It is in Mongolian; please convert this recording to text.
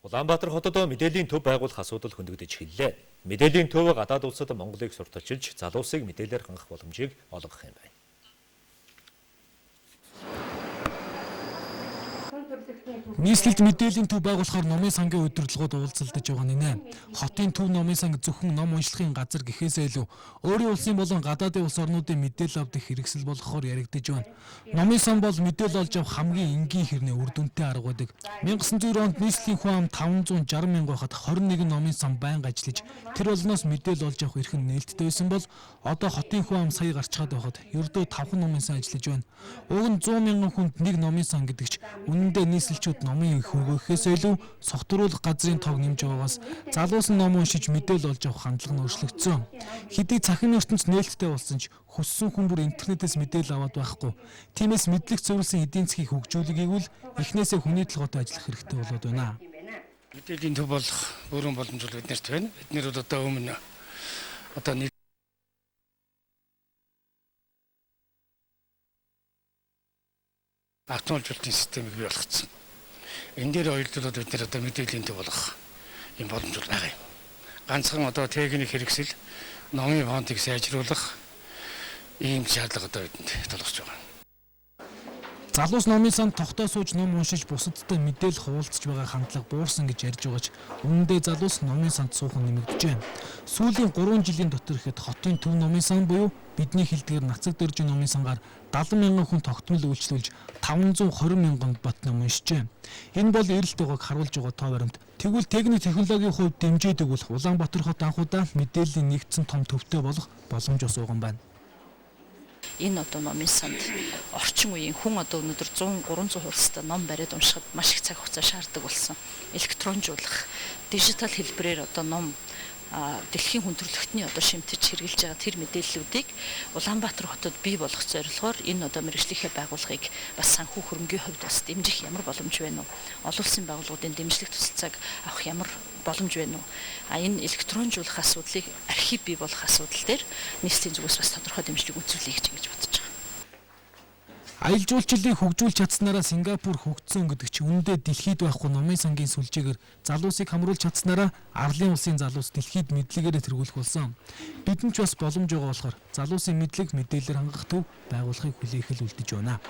Улаанбаатар хотод мэдээллийн төв байгуулах асуудал хөндөгдөж эхэллээ. Мэдээллийн төв гадаад улсад Монголыг сурталчилж, залуусыг мэдээлэлээр хангах боломжийг олгох юм байна. Нийслэлд мэдээллийн төв байгуулахаар номын сангийн удирдлагууд уулзалдаж байгаа нэ. Хотын төв номын санг зөвхөн ном уншлахын газар гэхээсээ илүү өөрийн улсын болон гадаадын улс орнуудын мэдээлэл авдаг хэрэгсэл болгохоор яригдж байна. Номын сан бол мэдээлэл олж авах хамгийн энгийн хэрнээ үр дүнтэй арга байдаг. 1900 онд нийслэлийн хүн ам 560 мянга байхад 21 номын сан байнга ажиллаж тэр болноос мэдээлэл олж авах эрх нь нээлттэй байсан бол одоо хотын хүн ам сая гарчгаад байхад ердөө 5 номын сан ажиллаж байна. Уг нь 100 мянган хүнд нэг номын сан гэдэгч үнэндээ нийслэлчүүд номын хөргөхөөс илүү согтруулах газрын тоог нэмж байгаагаас залуус нь ном уншиж мэдээлэл олж авах хандлага нь өөрчлөгдсөн. Хэдий цахим ертөнц нээлттэй болсон ч хүссэн хүн бүр интернетээс мэдээлэл аваад байхгүй. Тиймээс мэдлэг зөвлөсөн эдийн засгийг хөгжүүлэхийг бол эхнээсээ хүний толгойтой ажиллах хэрэгтэй болоод байна. Мэдээллийн төв болох бүрэн боломж бол биднэрт байна. Бид нэр одоо өмнө нэг автомобилтын системийг бий болгоцсон. Энэ дээр ойлголоод бид нэр одоо мэдээллийн төв болох юм боломж байгаа юм. Ганцхан одоо техник хэрэгсэл, номын фонтыг сайжруулах ийм шаардлага одоо бидэнд толгосч байгаа. Залуус номын санд тогтоо сууж ном уншиж бусадтай мэдээлэл хуваалцаж байгаа хандлага буурсан гэж ярьж байгаа ч үнэндээ залуус номын санд суухан нэмэгдэж байна. Сүүлийн 3 жилийн дотор ихэд хотын төв номын сан буюу бидний хэлдгээр нацаг дөржин номын сангаар 70 мянган хүн тогтмол үйлчлүүлж 520 мянганд бат ном уншжээ. Энэ бол эрэлт байгааг харуулж байгаа тоо баримт. Тэгвэл техник технологийн хувьд дэмжиж өгвөл Улаанбаатар хот анхудаа мэдээллийн нэгдсэн том төвтэй болох боломж ус байгаа юм байна. Энэ одоо номын санд орчин үеийн хүн одоо өнөөдөр 100-300 хуудастай ном бариад уншихад маш их цаг хугацаа шаарддаг болсон. Электронжуулах, дижитал хэлбэрээр одоо ном дэлхийн хүн төрөлхтний одоо шимтэж хэрэгжилж байгаа тэр мэдээллүүдийг Улаанбаатар хотод бий болгох зорилгоор энэ одоо мэргэжлийнхээ байгууллагыг бас санхүү хөрөнгийн хувьд бас дэмжих ямар боломж байна уу? Олон улсын байгууллагуудын дэмжлэг туслалцааг авах ямар боломж байна уу? Энэ электронжуулах асуудлыг архив бий болох асуудал дээр нийслэлийн зүгээс бас тодорхой дэмжлэг үзүүлэе гэж бодож байгаа. Аялал жуулчлалыг хөгжүүлж чадсанараа Сингапур хөгжсөн гэдэг чинь үүндээ дэлхийд байхгүй номын сангийн сүлжээгээр залуусыг хамруулж чадсанараа арлын улсын залуус дэлхийд мэдлэгээр тэргүүлэх болсон. Бидэнд ч бас боломж байгаа болохоор залуусын мэдлэг мэдээлэлээр хангах төв байгуулахыг хүлээх л үлдэж байна.